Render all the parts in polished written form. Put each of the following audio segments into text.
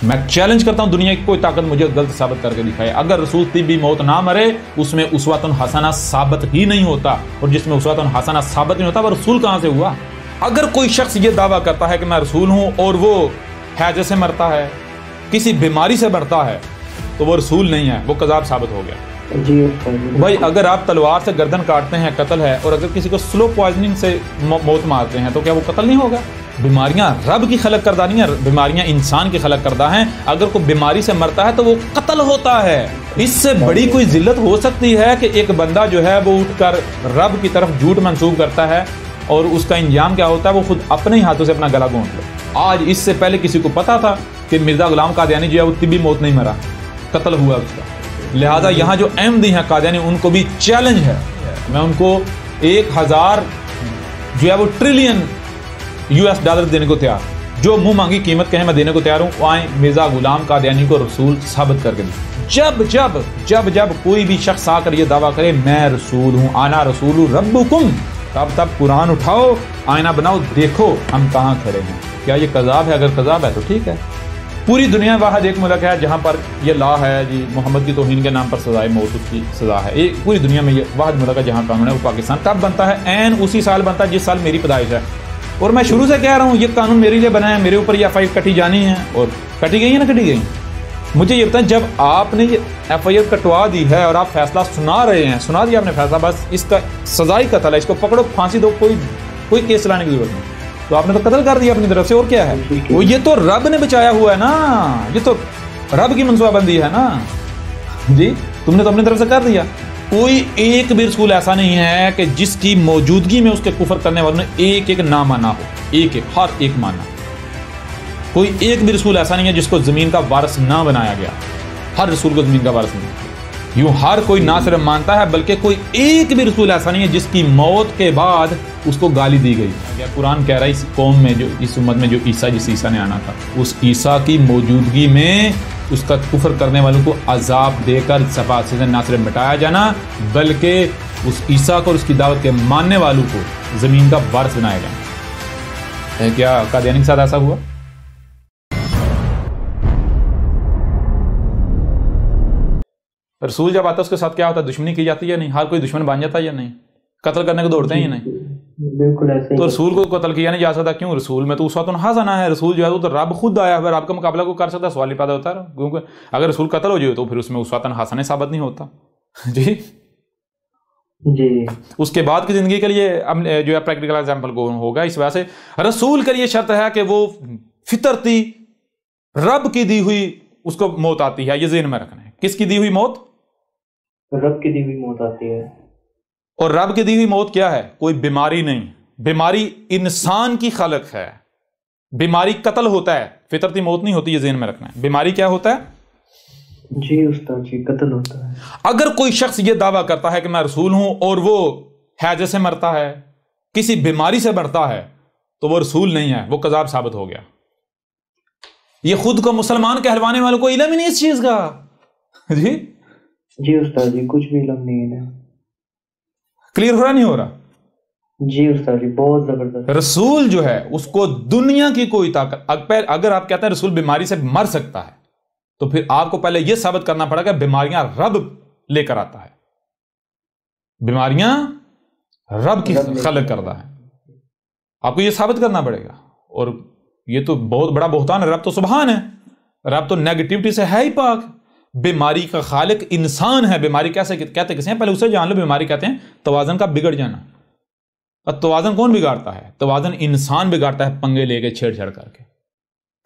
میں چیلنج کرتا ہوں دنیا کی کوئی طاقت مجھے غلط ثابت کر کے دکھائے. اگر رسول طبی موت نہ مرے اس میں اسوۃ حسنہ ثابت ہی نہیں ہوتا, اور جس میں اسوۃ حسنہ ثابت نہیں ہوتا وہ رسول کہاں سے ہوا؟ اگر کوئی شخص یہ دعویٰ کرتا ہے کہ میں رسول ہوں اور وہ ہیجے سے مرتا ہے, کسی بیماری سے مرتا ہے, تو وہ رسول نہیں ہے, وہ کذاب ثابت ہو گیا. جی بھائی اگر آپ تلوار سے گردن کاٹتے ہیں قتل ہے, اور اگر کسی کو سلو پوائزننگ سے موت مارتے ہیں تو کیا وہ قتل نہیں ہوگا؟ بیماریاں رب کی خلق کردہ نہیں ہیں, بیماریاں انسان کی خلق کردہ ہیں. اگر کوئی بیماری سے مرتا ہے تو وہ قتل ہوتا ہے. اس سے بڑی کوئی ذلت ہو سکتی ہے کہ ایک بندہ جو ہے وہ اٹھ کر رب کی طرف جھوٹ منسوب کرتا ہے, اور اس کا انجام کیا ہوتا ہے؟ وہ خود اپنے ہی ہاتھوں سے اپنا گلا گھونٹ لے. آج اس سے پہلے کسی کو پتا تھا کہ مرزا غلام قادیانی جو ہے وہ طبی موت نہیں مرا, قتل ہوا اس کا. لہذا یہاں جو احمدی ہیں قادیانی, ان کو بھی چیلنج ہے, میں ان کو 1000 جو ہے وہ ٹریلین $US دینے کو تیار, جو منہ مانگی قیمت کہیں میں دینے کو تیار ہوں. آئیں مرزا غلام قادیانی کو رسول ثابت کر کے دیں. جب کوئی بھی شخص آ کر یہ دعویٰ کرے میں رسول ہوں, آنا رسول ربکم, تب قرآن اٹھاؤ, آئینہ بناؤ, دیکھو ہم کہاں کھڑے ہیں. کیا یہ کذاب ہے؟ اگر کذاب ہے تو ٹھیک ہے. پوری دنیا واحد ایک ملک ہے جہاں پر یہ لا ہے جی, محمد کی توہین کے نام پر سزائے موت اس کی سزا ہے. ایک پوری دنیا میں یہ واحد ملک ہے جہاں قانون ہے, وہ پاکستان. کب بنتا ہے؟ عین اسی سال بنتا ہے جس سال میری پیدائش ہے. اور میں شروع سے کہہ رہا ہوں یہ قانون میرے لیے بنا ہے, میرے اوپر یہ FIR کٹی جانی ہے, اور کٹی گئی ہے نا کٹی گئی. مجھے یہ بتائیں, جب آپ نے یہ FIR کٹوا دی ہے اور آپ فیصلہ سنا رہے ہیں, سنا دیا آپ نے فیصلہ, بس اس کا سزائی قتل ہے, اس کو پکڑو پھانسی دو, کوئی کیس چلانے کی ضرورت نہیں, تو آپ نے تو قتل کر دیا اپنی طرف سے. اور کیا ہے وہ؟ یہ تو رب نے بچایا ہوا ہے نا, یہ تو رب کی منصوبہ بندی ہے نا جی. تم نے تو اپنی طرف سے کر دیا. کوئی ایک بھی رسول ایسا نہیں ہے کہ جس کی موجودگی میں اس کے کفر کرنے والوں نے ایک نہ مانا ہو, ہر ایک مانا. کوئی ایک بھی رسول ایسا نہیں ہے جس کو زمین کا وارث نہ بنایا گیا. ہر رسول کو زمین کا وارث نہیں. یوں ہر کوئی نہ صرف مانتا ہے بلکہ کوئی ایک بھی رسول ایسا نہیں ہے جس کی موت کے بعد اس کو گالی دی گئی. قرآن کہہ رہا ہے اس قوم میں, جو اس امت میں جو جس عیسیٰ نے آنا تھا, اس عیسیٰ کی موجودگی میں اس کا کفر کرنے والوں کو عذاب دے کر صفات سے نہ صرف مٹایا جانا بلکہ اس عیسیٰ کو اور اس کی دعوت کے ماننے والوں کو زمین کا وارث بنایا جانا. کیا قادیانی کے ساتھ ایسا ہوا؟ رسول جب آتا ہے اس کے ساتھ کیا ہوتا ہے؟ دشمنی کی جاتی ہے یا نہیں؟ ہر کوئی دشمن بن جاتا ہے یا نہیں؟ قتل کرنے کو دوڑتے ہیں یا نہیں؟ بالکل ایسے. تو رسول کو قتل کیا نہیں جا سکتا, کیوں؟ رسول میں تو اسوۃ حسنہ ہے. رسول جو ہے وہ تو رب خود آیا ہے, رب کا مقابلہ کو کر سکتا ہے؟ سوال ہی پیدا ہوتا ہے, کیونکہ اگر رسول قتل ہو جائے تو پھر اس میں اسوۃ حسنہ ثابت نہیں ہوتا جی. اس کے بعد کی زندگی کے لیے جو ہے پریکٹیکل ایگزامپل کو ہوگا. اس وجہ سے رسول کے لیے شرط ہے کہ وہ فطرتی رب کی دی ہوئی اس کو موت آتی ہے. یہ ذہن میں رکھنا ہے. کس کی دی ہوئی موت؟ رب کی دی ہوئی موت آتی ہے. اور رب کی دی ہوئی موت کیا ہے؟ کوئی بیماری نہیں. بیماری انسان کی خلق ہے. بیماری قتل ہوتا ہے, فطرتی موت نہیں ہوتی. یہ ذہن میں رکھنا ہے. بیماری کیا ہوتا ہے؟ جی استاد جی, قتل ہوتا ہے. اگر کوئی شخص یہ دعویٰ کرتا ہے کہ میں رسول ہوں اور وہ ہیجے سے مرتا ہے, کسی بیماری سے مرتا ہے, تو وہ رسول نہیں ہے, وہ کذاب ثابت ہو گیا. یہ خود کو مسلمان کہلوانے والوں کو علم ہی نہیں اس چیز کا جی. جی استاد جی, کچھ بھی علم نہیں ہے. کلیئر ہو رہا نہیں ہو رہا؟ جی استاد جی, بہت زبردست. رسول جو ہے اس کو دنیا کی کوئی طاقت, اگر آپ کہتے ہیں رسول بیماری سے مر سکتا ہے تو پھر آپ کو پہلے یہ ثابت کرنا پڑا کہ بیماریاں رب لے کر آتا ہے. بیماریاں رب کی خلق کردہ ہے. آپ کو یہ ثابت کرنا پڑے گا. اور یہ تو بہت بڑا بہتان ہے. رب تو سبحان ہے, رب تو نیگیٹیوٹی سے ہے ہی پاک. بیماری کا خالق انسان ہے. بیماری کیسے کہتے کسے ہیں؟ پہلے اسے جان لو. بیماری کہتے ہیں توازن کا بگڑ جانا. اب توازن کون بگاڑتا ہے؟ توازن انسان بگاڑتا ہے, پنگے لے کے چھیڑ چھاڑ کر کے.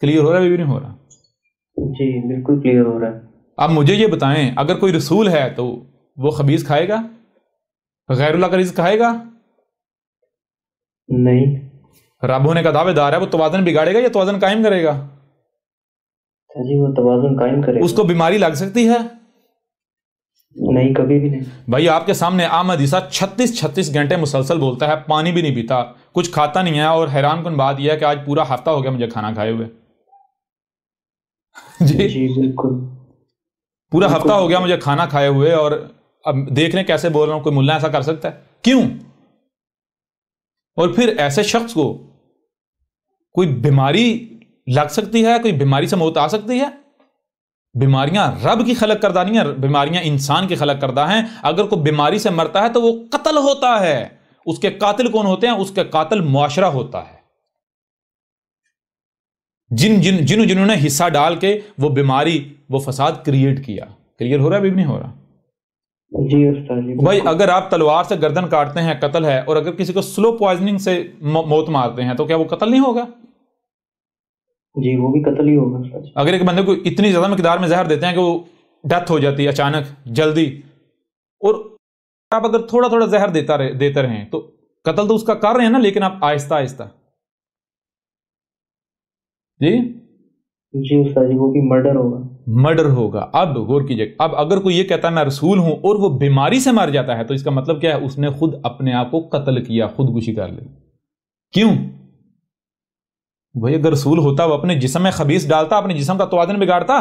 کلیئر ہو رہا ہے بھی نہیں ہو رہا؟ جی بالکل کلیئر ہو رہا ہے. اب مجھے یہ بتائیں, اگر کوئی رسول ہے تو وہ خبیث کھائے گا؟ غیر اللہ کا رزق کھائے گا؟ نہیں. رب ہونے کا دعوے دار ہے, وہ توازن بگاڑے گا یا توازن قائم کرے گا؟ جی وہ توازن قائم کرے گا. اس کو بیماری لگ سکتی ہے؟ نہیں, کبھی بھی نہیں. بھائی آپ کے سامنے احمد عیسیٰ 36 گھنٹے مسلسل بولتا ہے, پانی بھی نہیں پیتا, کچھ کھاتا نہیں ہے, اور حیران کن بات یہ ہے کہ آج پورا ہفتہ ہو گیا مجھے کھانا کھائے ہوئے. جی بالکل, پورا ہفتہ ہو گیا مجھے کھانا کھائے ہوئے. اور اب دیکھ لیں کیسے بول رہا ہوں. کوئی ملا ایسا کر سکتا ہے؟ کیوں؟ اور پھر ایسے شخص کو کوئی بیماری لگ سکتی ہے, کوئی بیماری سے موت آ سکتی ہے. بیماریاں رب کی خلق کردہ نہیں ہیں, بیماریاں انسان کی خلق کردہ ہیں. اگر کوئی بیماری سے مرتا ہے تو وہ قتل ہوتا ہے. اس کے قاتل کون ہوتے ہیں؟ اس کے قاتل معاشرہ ہوتا ہے. جنہوں نے حصہ ڈال کے وہ بیماری, وہ فساد کریٹ کیا. کلیئر ہو رہا ہے بھی نہیں ہو رہا؟ جی استاد جی. بھائی اگر آپ تلوار سے گردن کاٹتے ہیں قتل ہے, اور اگر کسی کو سلو پوائزننگ سے موت مارتے ہیں تو کیا وہ قتل نہیں ہوگا؟ جی وہ بھی قتل ہی ہوگا استاد جی. اگر ایک بندے کو اتنی زیادہ مقدار میں زہر دیتے ہیں کہ وہ ڈیتھ ہو جاتی ہے اچانک جلدی, اور آپ اگر تھوڑا تھوڑا زہر دیتے رہیں تو قتل تو اس کا کر رہے ہیں نا, لیکن آپ آہستہ آہستہ. جی جی استاد جی, وہ بھی مرڈر ہوگا. مرڈر ہوگا. اب غور کیجئے, اب اگر کوئی یہ کہتا ہے میں رسول ہوں اور وہ بیماری سے مر جاتا ہے تو اس کا مطلب کیا ہے؟ اس نے خود اپنے آپ کو قتل کیا, خودکشی کر لی. کیوں بھائی؟ اگر رسول ہوتا وہ اپنے جسم میں خبیث ڈالتا, اپنے جسم کا توازن بگاڑتا؟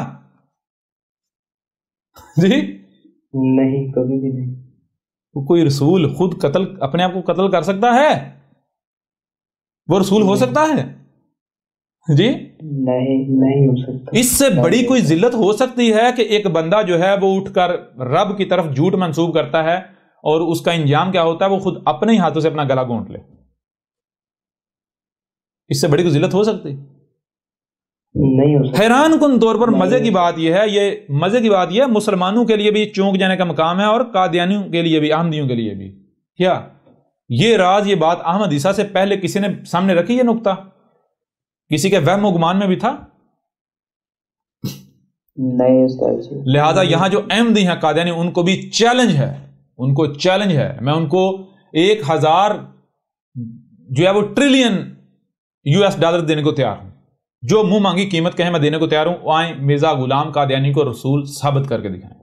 جی نہیں, کبھی بھی نہیں. کوئی رسول خود قتل, اپنے آپ کو قتل کر سکتا ہے؟ وہ رسول ہو سکتا ہے؟ جی نہیں ہو سکتا. اس سے بڑی کوئی ذلت ہو سکتی ہے کہ ایک بندہ جو ہے وہ اٹھ کر رب کی طرف جھوٹ منسوب کرتا ہے, اور اس کا انجام کیا ہوتا ہے؟ وہ خود اپنے ہی ہاتھوں سے اپنا گلا گھونٹ لے. اس سے بڑی کوئی ذلت ہو سکتی؟ نہیں ہو سکتا. حیران کن طور پر مزے کی بات یہ ہے, مزے کی بات یہ ہے, مسلمانوں کے لیے بھی چونک جانے کا مقام ہے, اور قادیانیوں کے لیے بھی, احمدیوں کے لیے بھی. کیا یہ راز, یہ بات احمد عیسیٰ سے پہلے کسی نے سامنے رکھی؟ یہ نقطہ کسی کے وہم و گمان میں بھی تھا؟ نہیں استاد جی. لہذا یہاں جو احمدی ہیں قادیانی, ان کو بھی چیلنج ہے, ان کو چیلنج ہے. میں ان کو 1000 جو ہے وہ ٹریلین $US دینے کو تیار ہوں. جو منہ مانگی قیمت کہیں میں دینے کو تیار ہوں. آئیں مرزا غلام قادیانی کو رسول ثابت کر کے دکھائیں.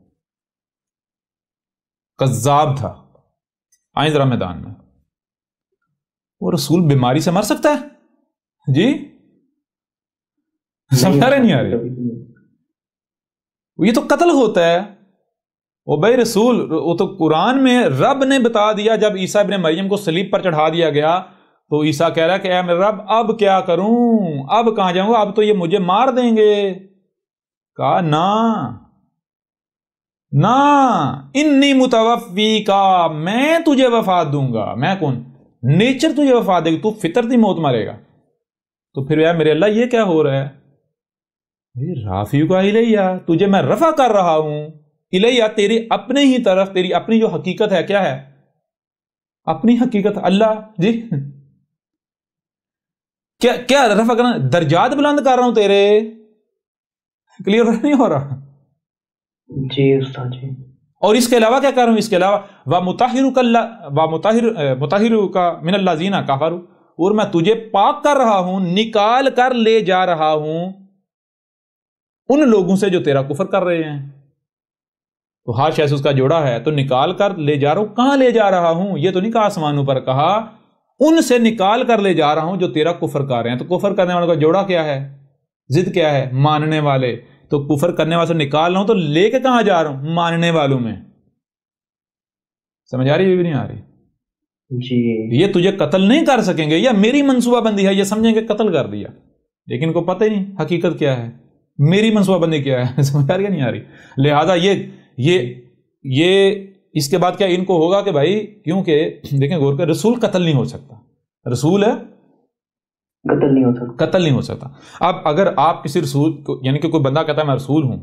کذاب تھا. آئیں ذرا میدان میں. وہ رسول بیماری سے مر سکتا ہے؟ جی سمجھ رہے نہیں آ رہے؟ یہ تو قتل ہوتا ہے. وہ بھائی رسول, وہ تو قرآن میں رب نے بتا دیا, جب عیسیٰ ابن مریم کو صلیب پر چڑھا دیا گیا تو عیسیٰ کہہ رہا ہے کہ اے میرے رب اب کیا کروں, اب کہاں جاؤں گا, اب تو یہ مجھے مار دیں گے. کہا نا انی متوفی کا, میں تجھے وفات دوں گا. میں کون؟ نیچر تجھے وفات دے گی, تو فطرتی موت مرے گا. تو پھر یار میرے اللہ یہ کیا ہو رہا ہے؟ رافیو کا الیہ, تجھے میں رفع کر رہا ہوں. الیہ تیری اپنے ہی طرف, تیری اپنی جو حقیقت ہے, کیا ہے اپنی حقیقت؟ اللہ. جی کیا رفع کرنا؟ درجات بلند کر رہا ہوں تیرے. کلیئر نہیں ہو رہا؟ جی استاد جی. اور اس کے علاوہ کیا کر رہا ہوں؟ اس کے علاوہ مطہرک من الذین کفروا, اور میں تجھے پاک کر رہا ہوں, نکال کر لے جا رہا ہوں ان لوگوں سے جو تیرا کفر کر رہے ہیں. تو ہر شے سے اس کا جوڑا ہے, تو نکال کر لے جا رہا ہوں. کہاں لے جا رہا ہوں؟ یہ تو نہیں کہا آسمانوں پر, کہا ان سے نکال کر لے جا رہا ہوں جو تیرا کفر کر رہے ہیں. تو کفر کرنے والوں کا جوڑا کیا ہے؟ ضد کیا ہے؟ ماننے والے. تو کفر کرنے والوں سے نکال رہا ہوں, تو لے کے کہاں جا رہا ہوں؟ ماننے والوں میں. سمجھ آ رہی ہے بھی نہیں آ رہی؟ جی یہ تجھے قتل نہیں کر سکیں گے, یا میری منصوبہ بندی ہے, یہ سمجھیں کہ قتل کر دیا, لیکن کو پتہ ہی نہیں حقیقت کیا ہے, میری منصوبہ بندی کیا ہے. سمجھ آ رہی ہے نہیں آ رہی؟ لہذا یہ اس کے بعد کیا ان کو ہوگا کہ بھائی, کیونکہ دیکھیں غور کر, رسول قتل نہیں ہو سکتا. رسول ہے قتل نہیں ہو سکتا. اب اگر آپ کسی رسول کو, یعنی کہ کوئی بندہ کہتا ہے میں رسول ہوں,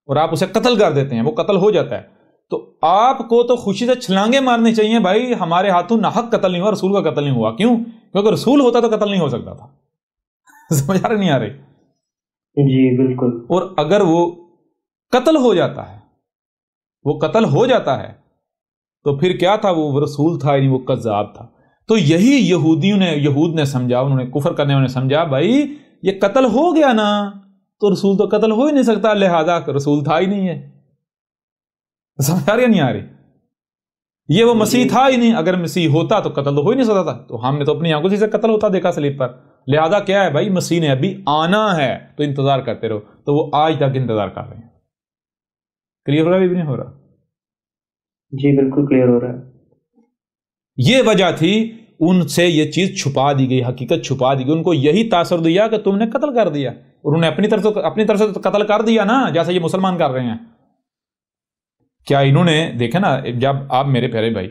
اور آپ اسے قتل کر دیتے ہیں, وہ قتل ہو جاتا ہے, تو آپ کو تو خوشی سے چھلانگے مارنی چاہیے, بھائی ہمارے ہاتھوں ناحق قتل نہیں ہوا, رسول کا قتل نہیں ہوا. کیوں؟ کیونکہ رسول ہوتا تو قتل نہیں ہو سکتا تھا. سمجھ آ رہی نہیں آ رہی؟ جی بالکل. اور اگر وہ قتل ہو جاتا ہے, وہ قتل ہو جاتا ہے, تو پھر کیا تھا؟ وہ رسول تھا نہیں, وہ کذاب تھا. تو یہی یہود نے سمجھا, انہوں نے کفر کرنے والوں نے سمجھا, بھائی یہ قتل ہو گیا نا, تو رسول تو قتل ہو ہی نہیں سکتا, لہذا رسول تھا ہی نہیں ہے. سمجھ آ رہی ہے نہیں آ رہی؟ یہ وہ مسیح تھا ہی نہیں, اگر مسیح ہوتا تو قتل تو ہو ہی نہیں سکتا تھا. تو ہم نے تو اپنی آنکھوں سے قتل ہوتا دیکھا صلیب پر. لہذا کیا ہے بھائی, مسیح نے ابھی آنا ہے, تو انتظار کرتے رہو. تو وہ آج تک انتظار کر رہے ہیں. کلیئر ہو رہا ہے بھی نہیں ہو رہا؟ جی بالکل کلیئر ہو رہا ہے. یہ وجہ تھی ان سے یہ چیز چھپا دی گئی، حقیقت چھپا دی گئی، ان کو یہی تاثر دیا کہ تم نے قتل کر دیا، اور انہوں نے اپنی طرف سے تو قتل کر دیا نا، جیسا یہ مسلمان کر رہے ہیں۔ کیا انہوں نے دیکھا نا، جب آپ میرے پیارے بھائی،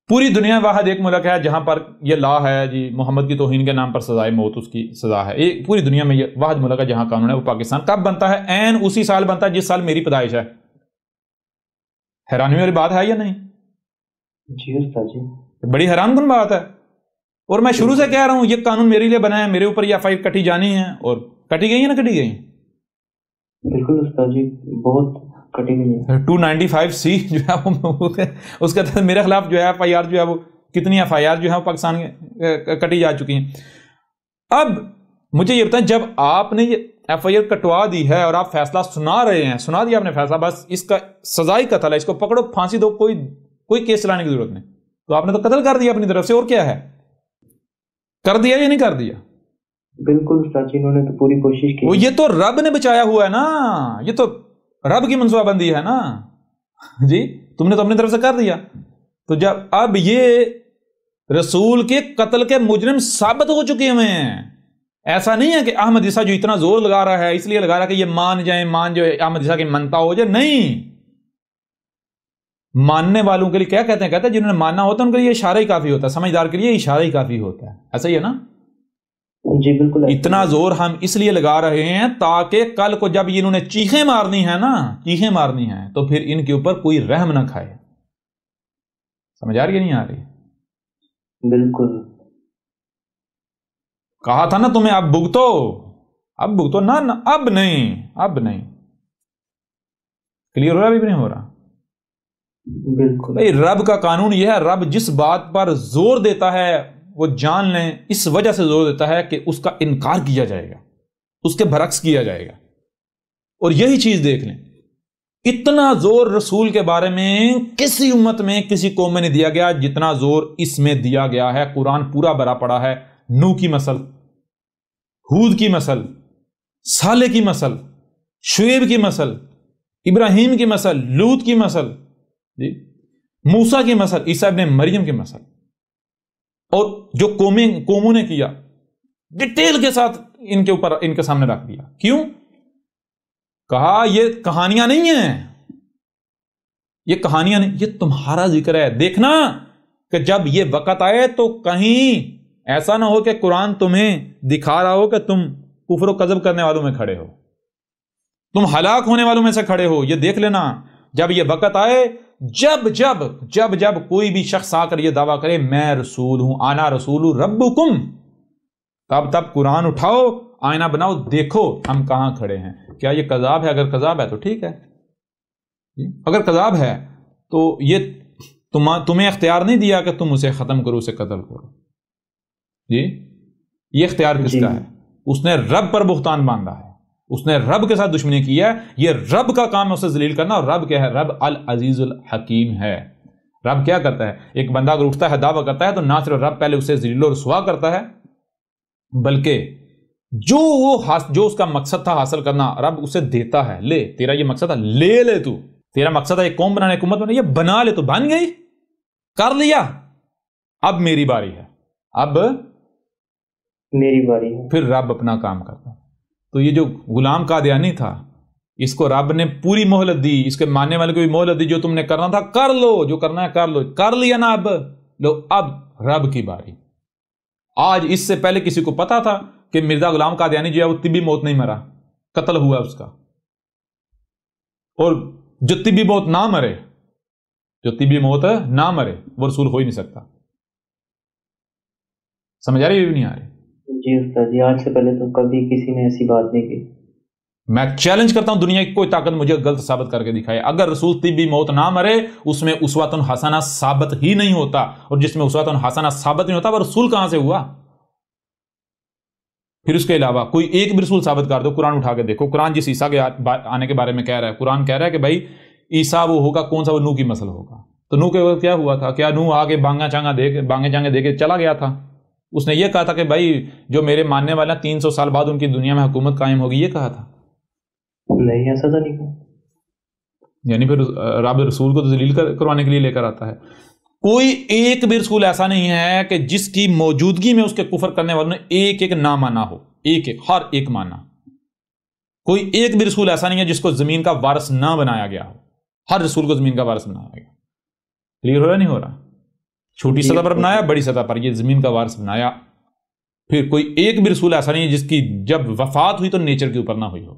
پوری دنیا واحد ایک ملک ہے جہاں پر یہ لا ہے جی محمد کی توہین کے نام پر سزائے موت اس کی سزا ہے، ایک پوری دنیا میں یہ واحد ملک ہے جہاں قانون ہے، وہ پاکستان۔ کب بنتا ہے؟ عین اسی سال بنتا ہے جس سال میری پیدائش ہے۔ حیرانی والی بات ہے یا نہیں؟ جی استاد جی، بڑی حیران کن بات ہے، اور میں شروع سے کہہ رہا ہوں یہ قانون میرے لیے بنا ہے، میرے اوپر یہ FIR کٹی جانی ہے، اور کٹی گئی ہے نا، کٹی گئی ہیں بالکل استاد جی، بہت کٹی گئی ہے۔ 295C جو ہے وہ اس کے تحت میرے خلاف جو ہے FIR جو ہے وہ کتنی FIR جو ہے وہ پاکستان کٹی جا چکی ہیں۔ اب مجھے یہ بتائیں، جب آپ نے یہ FIR کٹوا دی ہے اور آپ فیصلہ سنا رہے ہیں، سنا دیا آپ نے فیصلہ، بس اس کا سزائی قتل ہے، اس کو پکڑو پھانسی دو، کوئی کیس چلانے کی ضرورت نہیں، تو آپ نے تو قتل کر دیا اپنی طرف سے، اور کیا ہے؟ کر دیا یا نہیں کر دیا؟ بالکل استاد جی، انہوں نے تو پوری کوشش کی۔ وہ یہ تو رب نے بچایا ہوا ہے نا، یہ تو رب کی منصوبہ بندی ہے نا جی، تم نے تو اپنی طرف سے کر دیا۔ تو جب اب یہ رسول کے قتل کے مجرم ثابت ہو چکے ہوئے ہیں، ایسا نہیں ہے کہ احمد عیسیٰ جو اتنا زور لگا رہا ہے اس لیے لگا رہا ہے کہ یہ مان جائیں احمد عیسیٰ کی منتا ہو جائے، نہیں، ماننے والوں کے لیے کیا کہتے ہیں جنہوں نے ماننا ہوتا ہے ان کے لیے اشارہ ہی کافی ہوتا ہے، سمجھدار کے لیے اشارہ ہی کافی ہوتا ہے، ایسا ہی ہے نا؟ جی بالکل، اتنا زور ہم اس لیے لگا رہے ہیں تاکہ کل کو جب انہوں نے چیخیں مارنی ہیں نا، چیخیں مارنی ہیں، تو پھر ان کے اوپر کوئی رحم نہ کھائے۔ سمجھ آ رہی ہے نہیں آ رہی؟ بالکل، کہا تھا نا تمہیں اب بھگتو نہ، اب نہیں کلیئر ہو رہا، ابھی بھی نہیں ہو رہا؟ بالکل بھئی رب کا قانون یہ ہے، رب جس بات پر زور دیتا ہے وہ جان لیں اس وجہ سے زور دیتا ہے کہ اس کا انکار کیا جائے گا، اس کے برعکس کیا جائے گا۔ اور یہی چیز دیکھ لیں، اتنا زور رسول کے بارے میں کسی امت میں کسی قوم میں نہیں دیا گیا جتنا زور اس میں دیا گیا ہے۔ قرآن پورا بھرا پڑا ہے، نوح کی مثل، ہود کی مثل، صالح کی مثل، شعیب کی مثل، ابراہیم کی مثل، لوط کی مثل، جی موسیٰ کی مثل، عیسیٰ ابن مریم کی مثل، اور جو قوموں نے کیا ڈیٹیل کے ساتھ ان کے اوپر ان کے سامنے رکھ دیا۔ کیوں؟ کہا یہ کہانیاں نہیں ہیں، یہ کہانیاں نہیں، یہ تمہارا ذکر ہے۔ دیکھنا کہ جب یہ وقت آئے تو کہیں ایسا نہ ہو کہ قرآن تمہیں دکھا رہا ہو کہ تم کفر و کذب کرنے والوں میں کھڑے ہو، تم ہلاک ہونے والوں میں سے کھڑے ہو۔ یہ دیکھ لینا جب یہ وقت آئے، جب کوئی بھی شخص آ کر یہ دعویٰ کرے میں رسول ہوں، آنا رسول ربکم، تب قرآن اٹھاؤ، آئینہ بناؤ، دیکھو ہم کہاں کھڑے ہیں۔ کیا یہ کذاب ہے؟ اگر کذاب ہے تو ٹھیک ہے، اگر کذاب ہے تو یہ تمہیں اختیار نہیں دیا کہ تم اسے ختم کرو، اسے قتل کرو، جی یہ اختیار کس کا ہے؟ اس نے رب پر بہتان باندھا ہے، اس نے رب کے ساتھ دشمنی کی ہے، یہ رب کا کام ہے اسے ذلیل کرنا۔ اور رب کیا ہے؟ رب العزیز الحکیم ہے۔ رب کیا کرتا ہے؟ ایک بندہ اگر اٹھتا ہے دعویٰ کرتا ہے تو نہ صرف رب پہلے اسے ذلیل و رسوا کرتا ہے، بلکہ جو اس کا مقصد تھا حاصل کرنا، رب اسے دیتا ہے، لے تیرا یہ مقصد ہے، لے تو تیرا مقصد ہے ایک قوم بنانے، حکومت بنانے، یہ بنا لے، تو بن گئی، کر لیا، اب میری باری ہے، اب میری باری ہے۔ پھر رب اپنا کام کرتا ہے۔ تو یہ جو غلام قادیانی تھا، اس کو رب نے پوری مہلت دی، اس کے ماننے والے کو بھی مہلت دی، جو تم نے کرنا تھا کر لو، جو کرنا ہے کر لو، کر لیا نا، اب لو، اب رب کی باری۔ آج اس سے پہلے کسی کو پتا تھا کہ مرزا غلام قادیانی جو ہے وہ طبی موت نہیں مرا، قتل ہوا اس کا، اور جو طبی موت نہ مرے، وہ رسول ہو ہی نہیں سکتا۔ سمجھ آ رہی ہے؟ نہیں آ رہی؟ جی استاد جی، آج سے پہلے تو کبھی کسی نے ایسی بات نہیں کی۔ میں چیلنج کرتا ہوں دنیا کی کوئی طاقت مجھے غلط ثابت کر کے دکھائے۔ اگر رسول طبی موت نہ مرے، اس میں اسوۃ حسنہ ثابت ہی نہیں ہوتا، اور جس میں اسوۃ حسنہ ثابت نہیں ہوتا وہ رسول کہاں سے ہوا؟ پھر اس کے علاوہ کوئی ایک بھی رسول ثابت کر دو، قرآن اٹھا کے دیکھو، قرآن جس عیسیٰ کے آنے کے بارے میں کہہ رہا ہے، قرآن کہہ رہا ہے کہ بھائی عیسیٰ وہ ہوگا، کون سا؟ وہ نوح کی نسل ہوگا۔ تو نوح کے وقت کیا ہوا تھا؟ کیا نوح آگے بانگا چانگا دے کے چلا گیا تھا؟ اس نے یہ کہا تھا کہ بھائی جو میرے ماننے والا 300 سال بعد ان کی دنیا میں حکومت قائم ہوگی، یہ کہا تھا؟ نہیں، ایسا تو نہیں کہا۔ یعنی پھر رب رسول کو تو ذلیل کروانے کے لیے لے کر آتا ہے۔ کوئی ایک بھی رسول ایسا نہیں ہے کہ جس کی موجودگی میں اس کے کفر کرنے والوں نے ایک ایک نہ مانا ہو، ایک ایک، ہر ایک مانا۔ کوئی ایک بھی رسول ایسا نہیں ہے جس کو زمین کا وارث نہ بنایا گیا ہو، ہر رسول کو زمین کا وارث بنایا گیا۔ کلیئر ہو رہا نہیں ہو رہا؟ چھوٹی سطح پر بنایا، بڑی سطح پر یہ زمین کا وارث بنایا۔ پھر کوئی ایک بھی رسول ایسا نہیں ہے جس کی جب وفات ہوئی تو نیچر کے اوپر نہ ہوئی ہو،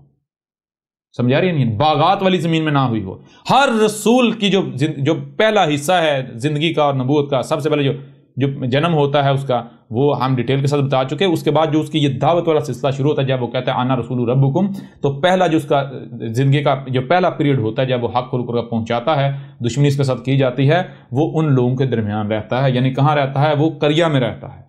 سمجھا رہی نہیں، باغات والی زمین میں نہ ہوئی ہو۔ ہر رسول کی جو پہلا حصہ ہے زندگی کا اور نبوت کا، سب سے پہلے جو جنم ہوتا ہے اس کا، وہ ہم ڈیٹیل کے ساتھ بتا چکے۔ اس کے بعد جو اس کی یہ دعوت والا سلسلہ شروع ہوتا ہے، جب وہ کہتا ہے آنا رسول ربکم، تو پہلا جو اس کا زندگی کا جو پہلا پیریڈ ہوتا ہے جب وہ حق کو پہنچاتا ہے، دشمنی اس کے ساتھ کی جاتی ہے، وہ ان لوگوں کے درمیان رہتا ہے۔ یعنی کہاں رہتا ہے؟ وہ قریہ میں رہتا ہے،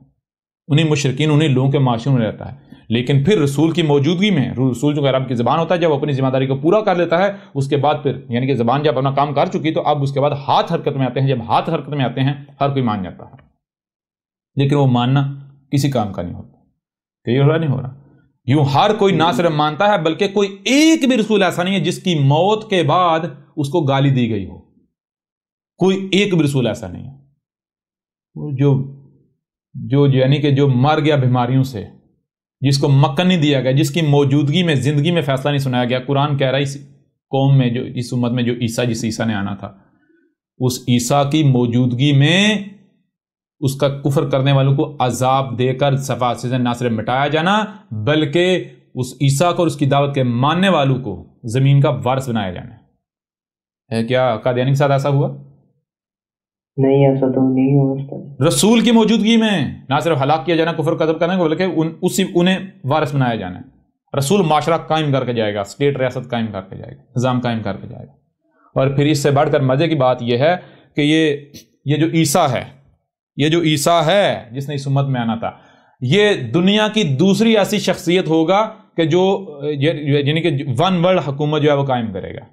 انہیں مشرکین، انہیں لوگوں کے معاشرے میں رہتا ہے۔ لیکن پھر رسول کی موجودگی میں، رسول جو عرب کی زبان ہوتا ہے، جب اپنی ذمہ داری کو پورا کر لیتا ہے، اس کے بعد پھر یعنی کہ زبان جب اپنا کام کر چکی تو اب اس کے بعد ہاتھ حرکت میں آتے ہیں۔ جب ہاتھ حرکت میں آتے ہیں ہر کوئی مان جاتا ہے، لیکن وہ ماننا کسی کام کا نہیں ہوتا۔ کلیئر ہو رہا نہیں ہو رہا؟ یوں ہر کوئی نہ صرف مانتا ہے بلکہ کوئی ایک بھی رسول ایسا نہیں ہے جس کی موت کے بعد اس کو گالی دی گئی ہو، کوئی ایک بھی رسول ایسا نہیں ہے جو یعنی کہ جو مر گیا بیماریوں سے، جس کو مکن نہیں دیا گیا، جس کی موجودگی میں زندگی میں فیصلہ نہیں سنایا گیا۔ قرآن کہہ رہا ہے اس قوم میں، جو اس امت میں جو عیسیٰ، جس عیسیٰ نے آنا تھا، اس عیسیٰ کی موجودگی میں اس کا کفر کرنے والوں کو عذاب دے کر صفحہ سے نہ صرف مٹایا جانا، بلکہ اس عیسیٰ کو اور اس کی دعوت کے ماننے والوں کو زمین کا وارث بنایا جانا ہے۔ کیا قادیانی کے ساتھ ایسا ہوا؟ نہیں، ایسا تو نہیں ہوا۔ رسول کی موجودگی میں نہ صرف ہلاک کیا جانا کفر قذف کرنے کو، بلکہ انہیں وارث بنایا جانا ہے۔ رسول معاشرہ قائم کر کے جائے گا، اسٹیٹ ریاست قائم کر کے جائے گا، نظام قائم کر کے جائے گا۔ اور پھر اس سے بڑھ کر مزے کی بات یہ ہے کہ یہ جو عیسیٰ ہے، یہ جو عیسیٰ ہے جس نے اس امت میں آنا تھا، یہ دنیا کی دوسری ایسی شخصیت ہوگا کہ جو یعنی کہ ون ورلڈ حکومت جو ہے وہ قائم کرے گا۔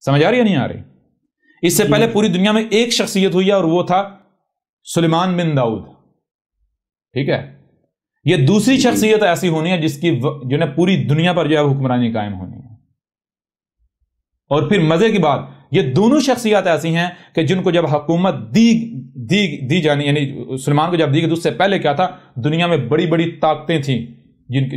سمجھ آ رہی ہے نہیں آ رہی؟ اس سے پہلے پوری دنیا میں ایک شخصیت ہوئی ہے اور وہ تھا سلیمان بن داؤد، ٹھیک ہے؟ یہ دوسری شخصیت ایسی ہونی ہے جس کی جو ہے پوری دنیا پر جو ہے حکمرانی قائم ہونی ہے۔ اور پھر مزے کی بات، یہ دونوں شخصیات ایسی ہیں کہ جن کو جب حکومت دی جانی، یعنی سلیمان کو جب دی گئی، اس سے پہلے کیا تھا؟ دنیا میں بڑی بڑی طاقتیں تھیں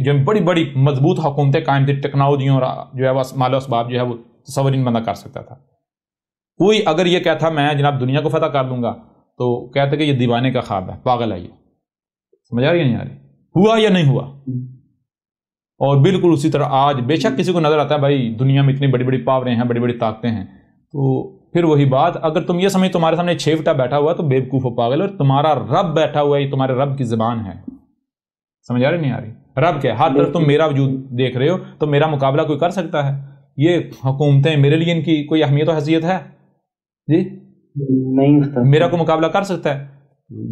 جن بڑی بڑی مضبوط حکومتیں قائم تھیں، ٹیکنالوجیوں اور جو ہے مال و اسباب جو ہے وہ تصور نہیں بندہ کر سکتا تھا۔ کوئی اگر یہ کہتا میں جناب دنیا کو فتح کر دوں گا تو کہتے کہ یہ دیوانے کا خواب ہے، پاگل ہے یہ۔ سمجھ آ رہی ہے نہیں آ رہی؟ ہوا یا نہیں ہوا؟ اور بالکل اسی طرح آج بے شک کسی کو نظر آتا ہے بھائی دنیا میں اتنی بڑی بڑی پاوریں ہیں، بڑی بڑی طاقتیں ہیں، تو پھر وہی بات، اگر تم یہ سمجھ تمہارے سامنے چھیوٹا بیٹھا ہوا ہے تو بیوقوف و پاگل، اور تمہارا رب بیٹھا ہوا ہے، یہ تمہارے رب کی زبان ہے۔ سمجھ آ رہی نہیں آ رہی؟ رب کیا ہر طرف تم میرا وجود دیکھ رہے ہو، تو میرا مقابلہ کوئی کر سکتا ہے؟ یہ حکومتیں میرے لیے ان کی کوئی اہمیت و حیثیت ہے؟ جی نہیں استاد، میرا کو مقابلہ کر سکتا ہے؟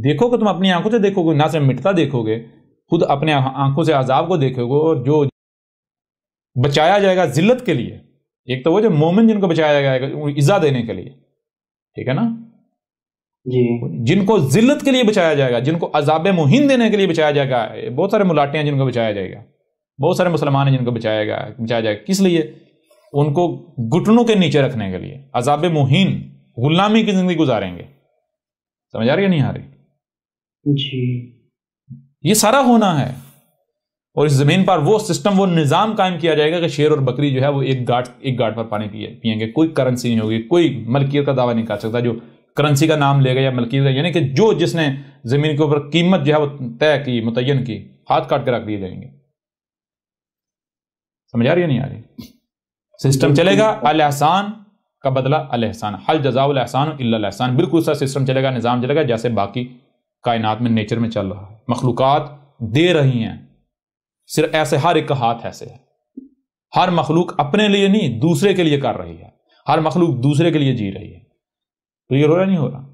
دیکھو کہ تم اپنی آنکھوں سے دیکھو گے، نہ صرف مٹتا دیکھو گے، خود اپنے آنکھوں سے عذاب کو دیکھو گے، اور جو بچایا جائے گا ذلت کے لیے، ایک تو وہ جو مومن جن کو بچایا جائے گا عزا دینے کے لیے، ٹھیک ہے نا، جی جن کو ذلت کے لیے بچایا جائے گا، جن کو عذاب مہین دینے کے لیے بچایا جائے گا، بہت سارے ملاٹے ہیں جن کو بچایا جائے گا، بہت سارے مسلمان ہیں جن کو بچایا جائے گا، کس لیے؟ ان کو گھٹنوں کے نیچے رکھنے کے لیے، عذاب مہین، غلامی کی زندگی گزاریں گے۔ سمجھ آ رہی ہے نہیں آ رہی؟ جی یہ سارا ہونا ہے، اور اس زمین پر وہ سسٹم، وہ نظام قائم کیا جائے گا کہ شیر اور بکری جو ہے وہ ایک گاٹ پر پانی پئیں گے، کوئی کرنسی نہیں ہوگی، کوئی ملکیت کا دعویٰ نہیں کر سکتا جو کرنسی کا نام لے گا یا ملکیت کا، یعنی کہ جس نے زمین کے اوپر قیمت جو ہے وہ طے کی، متعین کی، ہاتھ کاٹ کے رکھ دیے جائیں گے۔ سمجھ آ رہی ہے نہیں آ رہی؟ سسٹم چلے گا الاحسان کا بدلہ الاحسان، حل جزاء الاحسان الا الاحسان، بالکل اس کا سسٹم چلے گا، نظام چلے گا جیسے باقی کائنات میں نیچر میں چل رہا ہے، مخلوقات دے رہی ہیں، صرف ایسے ہر ایک کا ہاتھ ایسے ہے، ہر مخلوق اپنے لیے نہیں دوسرے کے لیے کر رہی ہے، ہر مخلوق دوسرے کے لیے جی رہی ہے۔ کلیئر ہو رہا نہیں ہو رہا؟